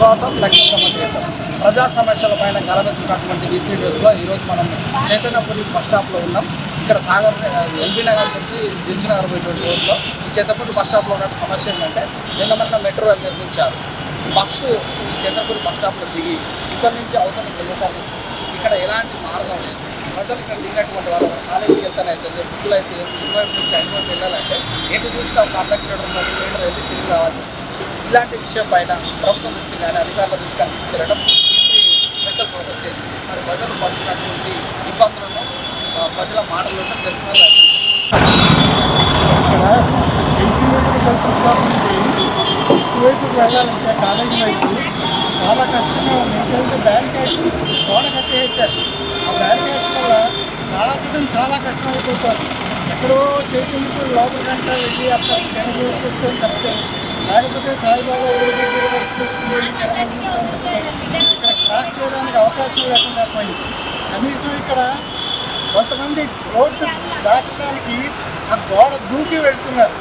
స్వాగతం. లక్ష్మీ సమర్థం. ప్రజా సమస్యలపైన గలమెత్తున్నటువంటి వీక్లీ న్యూస్లో ఈరోజు మనం చైతన్యపురి బస్ స్టాప్లో ఉన్నాం. ఇక్కడ సాగర్ ఎల్బీ నగర్ నుంచి దిల్సుఖ్నగర్ పోయేటువంటి రోడ్లో ఈ చైతన్యపురి బస్ స్టాప్లో ఉన్న సమస్య ఏంటంటే నిన్న మన మెట్రో రైలు నిర్మించారు. బస్సు ఈ చైతన్యపురి బస్ స్టాప్లో దిగి ఇక్కడ నుంచి అవతల వెళ్ళటానికి ఇక్కడ ఎలాంటి మార్గం లేదు. ప్రజలు ఇక్కడ దిగినటువంటి వాళ్ళు కాలేజీకి వెళ్తానైతే బుక్కులు అయితే ఇటువైపు నుంచి అటువైపు వెళ్ళాలంటే ఎటు చూసినా ఒక అర్ధ కిలోమీటర్ వెళ్ళి తిరిగి రావాలి. ఇలాంటి విషయం పైన ప్రభుత్వం దృష్టి కానీ అధికారుల దృష్టి కానీ తీసుకెళ్ళడం స్పెషల్ ఫోకస్ చేసింది. మరి ప్రజలు పడుతున్నటువంటి ఇబ్బందులను ప్రజల మాటలను తెలుసుకున్నారు. బస్సు స్టాప్ నుంచి ఇటువైపుకి వెళ్ళాలంటే కాలేజీ వైపు చాలా కష్టంగా ఉంది. ఎందుకంటే బ్యారికేడ్స్ గోడ కట్టేసారు. ఆ బ్యారికేడ్స్ వల్ల దాటడం చాలా కష్టం అయిపోతారు. ఎక్కడో చైతన్యపురి లోపలికంటే వెళ్ళి అక్కడ వెనక వచ్చేస్తే తప్పితే, లేకపోతే సాయిబాబా ఊరి దగ్గర ఇక్కడ క్రాస్ చేయడానికి అవకాశం లేకుండా పోయింది. కనీసం ఇక్కడ కొంతమంది రోడ్డు దాటడానికి ఆ గోడ దూకి వెళ్తున్నారు.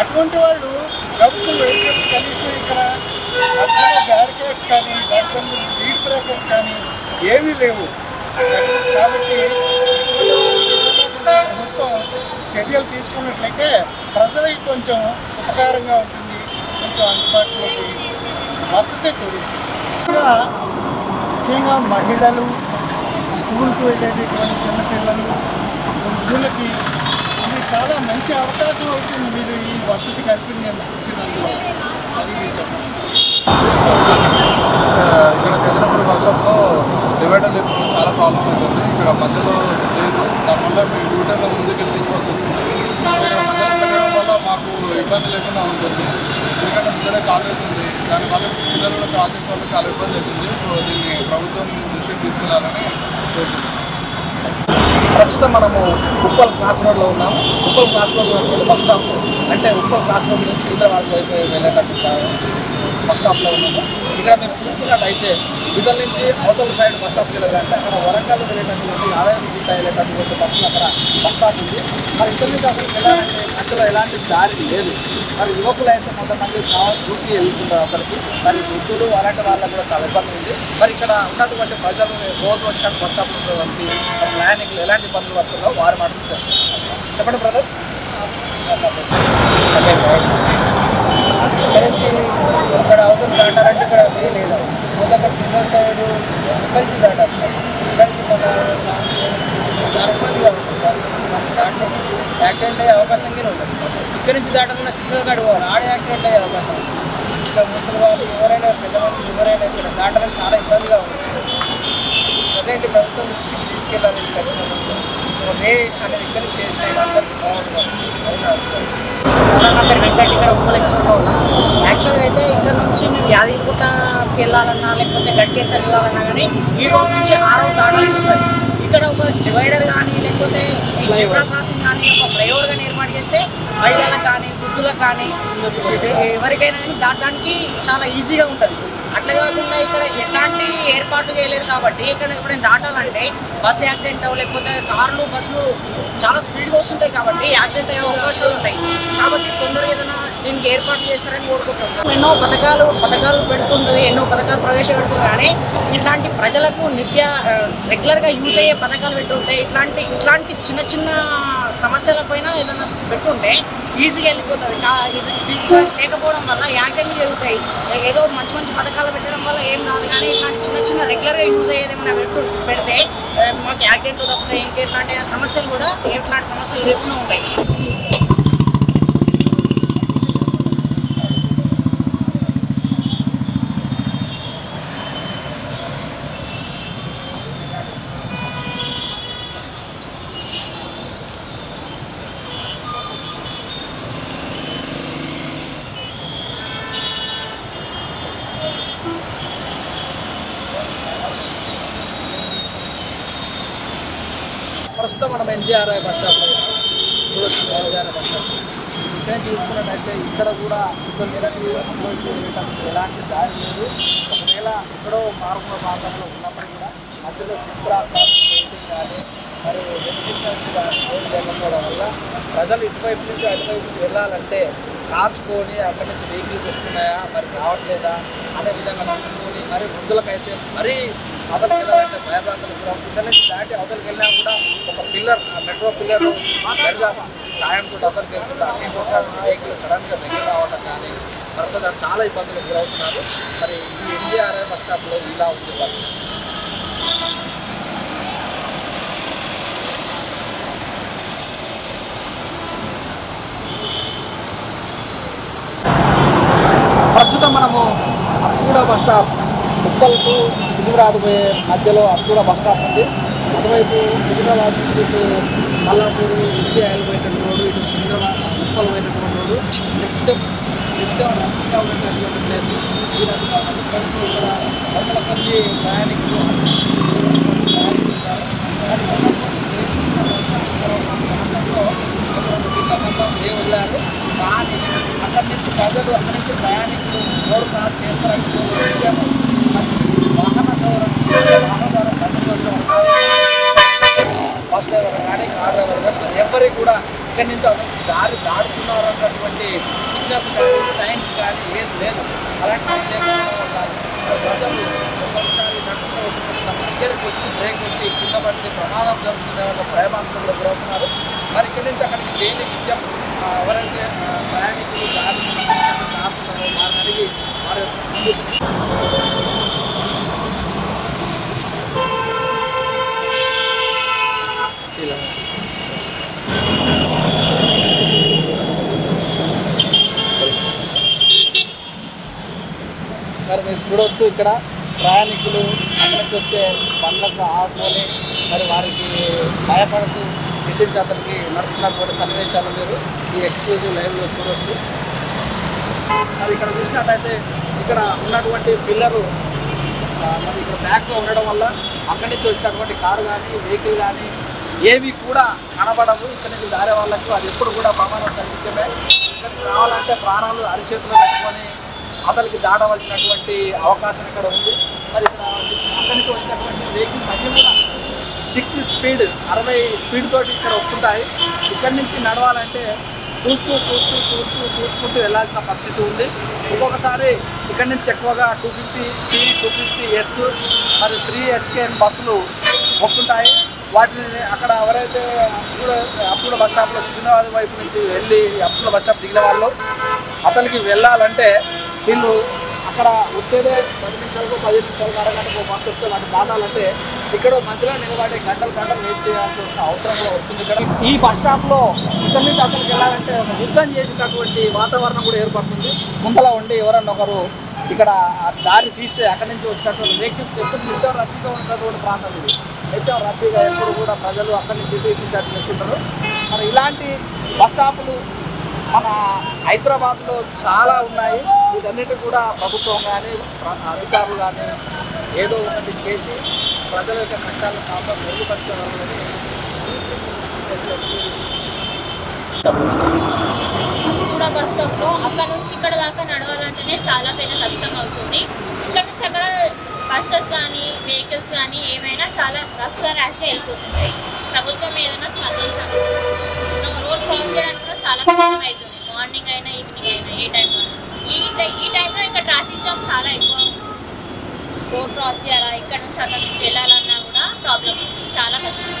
అటువంటి వాళ్ళు డబ్బులు వెళ్ళినప్పుడు కనీసం ఇక్కడ మధ్యలో బ్యారికేడ్స్ కానీ దాంట్లో స్పీడ్ బ్రేకర్స్ కానీ ఏమీ లేవు. కాబట్టి ప్రభుత్వం చర్యలు తీసుకున్నట్లయితే ప్రజలకి కొంచెం ఉపకారంగా ఉంటుంది, కొంచెం అందుబాటులోకి వసతి దొరుకుతుంది. ముఖ్యంగా మహిళలు, స్కూల్కి వెళ్ళేటటువంటి చిన్నపిల్లలు, వృద్ధులకి ఇది చాలా మంచి అవకాశం అవుతుంది. మీరు ఈ వసతి కల్పించినందువల్ల అది నేను చెప్పాను. ఇక్కడ చైతన్యపురి బస్ స్టాప్లో డివైడర్ లేకుండా చాలా ప్రాబ్లం అవుతుంది. ఇక్కడ మధ్యలో లేదు, దానివల్ల మేము యూటర్లో ముందుకెళ్ళి తీసుకోవాల్సి వస్తుంది. మధ్యలో వల్ల మాకు ఇబ్బంది లేకుండా ఉంటుంది. ఎందుకంటే ముందరే కాలేజ్ ఉంది, దానివల్ల పిల్లలు ప్రాజెక్ట్స్ వల్ల చాలా ఇబ్బంది అవుతుంది. సో దీన్ని ప్రభుత్వం దృష్టికి తీసుకెళ్లాలని కోరుతున్నాం. ప్రస్తుతం మనము ఉప్పల్ క్రాస్ రోడ్లో ఉన్నాము. Uppal cross road bus stop అంటే ఉప్పల్ క్రాస్ రోడ్ నుంచి హైదరాబాద్ వైపు వెళ్ళేటట్టు బస్ స్టాప్లో ఉన్నాము. ఇక్కడ మీరు చూసుకున్నట్టయితే ఇద్దరు నుంచి అవతల సైడ్ బస్ స్టాప్కి వెళ్ళాలంటే అక్కడ వరంగల్ వెళ్ళేటటువంటి ఆదాయం గిట్ట వెళ్ళేటటువంటి బస్సులు అక్కడ బస్ స్టాప్ ఉంది. మరి ఇద్దరు నుంచి అక్కడికి వెళ్ళాలంటే మధ్యలో ఎలాంటి దారి లేదు. మరి యువకులు అయితే కొంతమంది డ్యూటీ వెళ్తున్నారు అక్కడికి. మరి వృద్ధులు అలాంటి వాళ్ళకు కూడా చాలా ఇబ్బంది ఉంది. మరి ఇక్కడ ఉన్నటువంటి ప్రజలు రోజు వచ్చినట్టు బస్ స్టాప్ ఉన్నటువంటి ప్రయాణికులు ఎలాంటి ఇబ్బందులు పడుతున్నారో వారి మాటలు తెలుసుకుంటారు. చెప్పండి బ్రదర్. ఇక్కడ నుంచి ఇక్కడ అవతల దాటాలంటే ఇక్కడ లేదు. మొదట సింగల్ సైడ్ కలిసి దాటాలి. కలిసి మన చాలా ఇబ్బందిగా ఉంటుంది. దాంట్లో యాక్సిడెంట్ అయ్యే అవకాశం కూడా ఉంటుంది. ఇక్కడ నుంచి దాటాలన్నా సిగ్నల్ కార్డు పోవాలి, ఆడే యాక్సిడెంట్ అయ్యే అవకాశం. ఇక్కడ ముసలి వాళ్ళు ఎవరైనా పెద్దవాళ్ళు ఎవరైనా ఇక్కడ దాటాలని చాలా ఇబ్బందిగా ఉంటుంది. ప్రజెంట్ ప్రభుత్వం దృష్టికి తీసుకెళ్ళాలి. ఖచ్చితంగా వే అనేది ఇక్కడ చేస్తే అందరికీ బాగుంటుంది. సార్ నా పేరు వెంకట్, ఇక్కడ ఉప్పల్ ఎక్స్పోర్ట్లో ఉన్నా. యాక్చువల్గా అయితే ఇక్కడ నుంచి మేము యాదగిరిగుట్టకి వెళ్ళాలన్నా లేకపోతే గట్కేసర్ వెళ్ళాలన్నా కానీ ఈ రోడ్ నుంచి ఆ రోడ్ దాటాల్సి వస్తుంది. ఇక్కడ ఒక డివైడర్ కానీ లేకపోతే ఈ జెబ్రా క్రాసింగ్ కానీ ఒక ఫ్లైఓవర్ కానీ ఏర్పాటు చేస్తే మహిళలకు కానీ వృద్ధులకు కానీ ఎవరికైనా కానీ దాటడానికి చాలా ఈజీగా ఉంటుంది. అట్లా కాకుండా ఇక్కడ ఎట్లాంటి ఏర్పాట్లు చేయలేరు కాబట్టి ఇక్కడ ఎప్పుడైనా దాటాలంటే బస్సు యాక్సిడెంట్ లేకపోతే కార్లు బస్సులు చాలా స్పీడ్గా వస్తుంటాయి కాబట్టి యాక్సిడెంట్ అయ్యే అవకాశాలు ఉంటాయి. కాబట్టి తొందరగా ఏదైనా దీనికి ఏర్పాట్లు చేస్తారని కోరుకుంటున్నాం. ఎన్నో పథకాలు పెడుతుంటుంది, ఎన్నో పథకాలు ప్రవేశపెడుతుంది. కానీ ఇట్లాంటి ప్రజలకు రెగ్యులర్గా యూజ్ అయ్యే పథకాలు పెట్టుంటే ఇట్లాంటి చిన్న చిన్న సమస్యలపైన ఏదైనా పెట్టుంటే ఈజీగా వెళ్ళిపోతుంది. లేకపోవడం వల్ల యాక్సిడెంట్లు జరుగుతాయి. ఏదో మంచి మంచి పథకాలు పెట్టడం వల్ల ఏం రాదు. కానీ ఇట్లాంటి చిన్న రెగ్యులర్గా యూజ్ అయ్యేది ఏమైనా పెడితే మాకు యాక్సిడెంట్లు తప్పుతాయి. ఇంకెట్లాంటి సమస్యలు కూడా ఎట్లాంటి సమస్యలు లేకుండా ఉంటాయి. ప్రస్తుతం మనం ఎన్జీఆర్ఐ బస్ స్టాప్లో చూడొచ్చు. ఎన్జీఆర్ఐ బస్ స్టాప్ ఇక్కడ చూసుకున్నట్టయితే ఇక్కడ కూడా ఇక్కడ ఎలాంటి దారి లేదు. ఒకవేళ ఎక్కడో మారుమూల ప్రాంతంలో ఉన్నప్పటికీ కూడా మధ్యలో పెయింటింగ్ కానీ మరి సిగ్నల్స్ కానీ ఏం లేకపోవడం వల్ల ప్రజలు ఇటువైపు నుంచి అటువైపు వెళ్ళాలంటే కాచుకొని అక్కడి నుంచి వెహికల్స్ వస్తున్నాయా మరి రావట్లేదా అనే విధంగా నడుచుకొని మరి వృద్ధులకైతే మరీ అవతలకి వెళ్ళాలంటే భయభ్రాంతులకు గురవుతుంది. ఇక్కడ నుంచి దాటి అవతలకి వెళ్ళినా కూడా ఒక పిల్లర్ మెట్రో పిల్లర్ గడిగా సాయంతో అవతలకి వెళ్తుంటే అన్ని వెహికల్ సడన్గా దగ్గర రావడం కానీ భర్త చాలా ఇబ్బందులకు గురవుతున్నారు. మరి ఈ ఎన్జీఆర్ఐ బస్ స్టాప్లో ఇలా ఉంది పరిస్థితి. ప్రస్తుతం మనము Arsuguda bus stop Uppal to Secunderabad పోయే మధ్యలో అర్సుగూడ బస్ స్టాప్ ఉంది. అటువైపు సికింద్రాబాద్ నుంచి మల్లాపూర్ విసిఐలు పోయేటువంటి రోడ్డు, ఇటు సికింద్రాబాద్ ఉప్పల్ పోయేటటువంటి రోడ్డు నిత్యం ఉన్నటువంటి ప్లేస్. ఈ రకంగా ఇక్కడ వందల కొద్ది ప్రయాణికులు ఏ వదిలారు. కానీ అక్కడి నుంచి ప్రజలు అక్కడి నుంచి ప్రయాణికులు రోడ్డు క్రాస్ చేస్తారని విషయము వాహన వాహనదారు బస్ డ్రైవర్ కానీ కార్ డ్రైవర్ కానీ ఎవరికి కూడా ఇక్కడి నుంచి దారి దాడుతున్నారు అన్నటువంటి సిగ్నల్స్ కానీ సైన్స్ కానీ ఏది లేదు. అలాంటి సైన్ లేకపోవడం వల్ల ప్రజలు ఒక్కొక్కసారి నడుచుకుంటూ దగ్గరికి వచ్చి బ్రేక్ వచ్చి కింద పడితే ప్రమాదం జరుగుతుంది అన్న భయభ్రాంతులకు గురవుతున్నారు. మరి ఇక్కడి నుంచి అక్కడికి డైలీ నిత్యం ఎవరైతే ప్రయాణికులు దారి రాస్తున్నారో వారిని అడిగి వారి మరి మీరు చూడవచ్చు ఇక్కడ ప్రయాణికులు అక్కడికి వచ్చే బండ్లకు ఆపుకొని మరి వారికి భయపడుతూ ఇంటికి అతనికి నడుస్తున్నటువంటి సన్నివేశాలు మీరు ఈ ఎక్స్క్లూజివ్ లైవ్లో చూడవచ్చు. మరి ఇక్కడ చూసినట్టయితే ఇక్కడ ఉన్నటువంటి పిల్లరు మరి ఇక్కడ బ్యాక్లో ఉండడం వల్ల అక్కడి నుంచి వచ్చినటువంటి కారు కానీ వెహికల్ కానీ ఏవి కూడా కనబడవు. ఇక్కడి నుంచి దారే వాళ్ళకు అది ఎప్పుడు కూడా ప్రమాదం సహించమే. ఇక్కడికి రావాలంటే ప్రాణాలు అరిచేతులు పెట్టుకొని అతనికి దాటవలసినటువంటి అవకాశం ఇక్కడ ఉంది. మరి ఇక్కడ అక్కడి నుంచి వచ్చినటువంటి వెహికల్స్ అన్నీ కూడా 6 స్పీడ్ 60 స్పీడ్ తోటి ఇక్కడ వస్తుంటాయి. ఇక్కడి నుంచి నడవాలంటే చూసుకుంటూ వెళ్ళాల్సిన పరిస్థితి ఉంది. ఒక్కొక్కసారి ఇక్కడి నుంచి ఎక్కువగా 250C 250S మరి 3HKN బస్సులు వస్తుంటాయి. వాటిని అక్కడ ఎవరైతే అర్సుగూడ బస్ స్టాప్లో సికింద్రాబాద్ వైపు నుంచి వెళ్ళి అర్సుగూడ బస్ స్టాప్ దిగిన వాళ్ళు అతనికి వెళ్ళాలంటే వీళ్ళు అక్కడ వచ్చేదే 10 నిమిషాలకు 15 నిమిషాలకు అరగంటకు బస్సు వస్తే వాటిని దాటాలంటే ఇక్కడ మధ్యలో నిలబడి గంటలు వెయిట్ చేయాల్సిన అవసరం కూడా వస్తుంది. ఇక్కడ ఈ బస్ స్టాప్లో ఇక్కడి నుంచి అతనికి వెళ్ళాలంటే ఒక యుద్ధం చేసినటువంటి వాతావరణం కూడా ఏర్పడుతుంది. ముందల ఉండి ఎవరన్నా ఒకరు ఇక్కడ దారి తీస్తే అక్కడి నుంచి వచ్చినటువంటి వెహికల్స్ ఎప్పుడు నిత్యం రద్దీగా ఉన్నటువంటి ప్రాంతం ఇది. నిత్యం రద్దీగా ఎప్పుడు కూడా ప్రజలు అక్కడి నుంచి ఇటు చేస్తుంటారు. మరి ఇలాంటి బస్ స్టాపులు మన హైదరాబాద్లో చాలా ఉన్నాయి. వీటన్నిటి కూడా ప్రభుత్వం కానీ అధికారులు కానీ ఏదో ఒకటి చేసి ప్రజల యొక్క కష్టాలను కాస్త మెరుగుపరచాలని అర్సుగూడ బస్ స్టాప్లో అక్కడ నుంచి ఇక్కడ దాకా నడవాలంటేనే చాలా పెద్ద కష్టం అవుతుంది. ఇక్కడ నుంచి అక్కడ బస్సెస్ కానీ వెహికల్స్ కానీ ఏమైనా చాలా రఫ్గా ర్యాష్గా వెళ్ళిపోతుంటాయి. ప్రభుత్వం ఏదైనా స్పందించాలి. రోడ్ క్రాస్ చేయడానికి కూడా చాలా కష్టం అవుతుంది. మార్నింగ్ అయినా ఈవినింగ్ అయినా ఏ టైంలో ఈ టైంలో ఇంకా ట్రాఫిక్ జామ్ చాలా ఎక్కువ ఉంటుంది. రోడ్ క్రాస్ చేయాలా ఇక్కడ నుంచి అక్కడ నుంచి వెళ్ళాలన్నా కూడా ప్రాబ్లం చాలా కష్టం.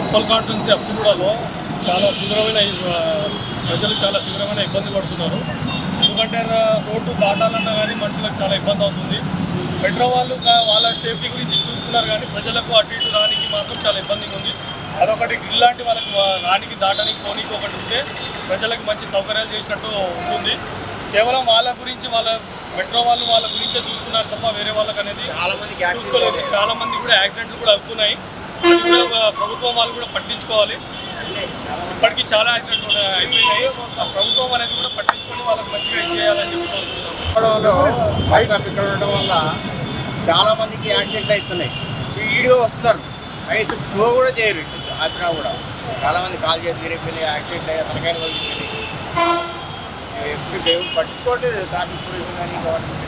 ఉప్పల్ కాన్స్టిట్యున్సీ అర్సుగూడలో చాలా తీవ్రమైన ప్రజలు చాలా తీవ్రమైన ఇబ్బంది పడుతున్నారు. ఎందుకంటే రోడ్డు దాటాలన్నా కానీ మనుషులకు చాలా ఇబ్బంది అవుతుంది. మెట్రో వాళ్ళు వాళ్ళ సేఫ్టీ గురించి చూసుకున్నారు కానీ ప్రజలకు అటు ఇటు రానికి మాత్రం చాలా ఇబ్బందిగా ఉంది. అదొకటి ఇలాంటి వాళ్ళకి రానికి దాటానికి పోనీకి ఒకటి ఉంటే ప్రజలకు మంచి సౌకర్యాలు చేసినట్టు ఉంటుంది. కేవలం వాళ్ళ గురించి వాళ్ళ మెట్రో వాళ్ళు వాళ్ళ గురించే చూసుకున్నారు తప్ప వేరే వాళ్ళకి అనేది చూసుకోలేదు. చాలామంది కూడా యాక్సిడెంట్లు కూడా అవుతున్నాయి. ప్రభుత్వం వాళ్ళు కూడా పట్టించుకోవాలి. ఇప్పటికీ చాలా యాక్సిడెంట్లు అయిపోయినాయి. ప్రభుత్వం అనేది కూడా పట్టించుకొని వాళ్ళకి మంచిగా చేయాలని చెప్పుకోవాలి. బస్ స్టాప్ ఇక్కడ ఉండడం వల్ల చాలా మందికి యాక్సిడెంట్లు అవుతున్నాయి. వీడియో వస్తున్నారు అయితే ఫ్లో కూడా చేయరు. అక్కడ కూడా చాలా మంది కాల్ చేసి తిరిగిపోయినాయి, యాక్సిడెంట్ అయ్యి తనకాయ వదిలిపోయినాయి. ఎప్పుడు పట్టుకోవట్లేదు ట్రాఫిక్ పోలీసులు కానీ గవర్నమెంట్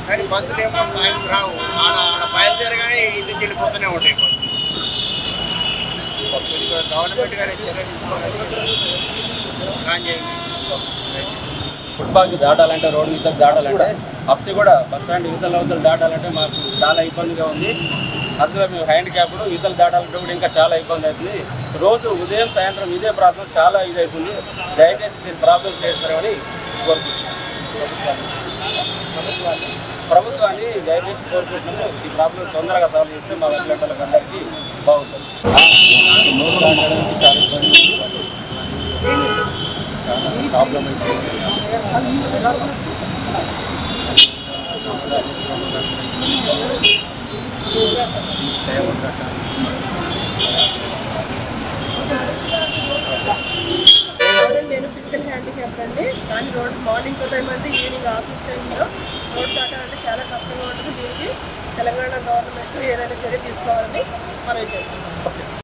కానీ బస్సులు ఏమో టైం రావు. ఆడ బయలుదేరగానే ఇంటి నుంచి వెళ్ళిపోతూనే ఉంటాయి బస్సులు. గవర్నమెంట్ కానీ చర్య తీసుకోవాలి. ఫుట్పాత్ దాటాలంటే రోడ్డు యువతలు దాటాలంటే అప్సి కూడా బస్ స్టాండ్ యువతలు దాటాలంటే మాకు చాలా ఇబ్బందిగా ఉంది. అందులో మేము హ్యాండిక్యాప్డ్ యువతలు దాటాలంటే కూడా ఇంకా చాలా ఇబ్బంది అవుతుంది. రోజు ఉదయం సాయంత్రం ఇదే ప్రాబ్లం చాలా ఇదవుతుంది. దయచేసి దీన్ని ప్రాబ్లం చేస్తారని కోరుకుంటున్నాను. ప్రభుత్వాన్ని దయచేసి కోరుకుంటున్నాము. ఈ ప్రాబ్లం తొందరగా సాల్వ్ చేస్తే మా వెంకటలకు అందరికీ బాగుంటుంది. చాలా ఇబ్బంది ప్రాబ్లం అయిపోయింది. నేను ఫిజికల్ హ్యాండిక్యాప్ అండి. కానీ రోడ్ మార్నింగ్ టైం అంటే ఈవినింగ్ ఆఫీస్ టైంలో రోడ్ దాటాలంటే చాలా కష్టంగా ఉంటుంది. దీనికి తెలంగాణ గవర్నమెంట్ ఏదైనా చర్య తీసుకోవాలని మనం చేస్తున్నాం.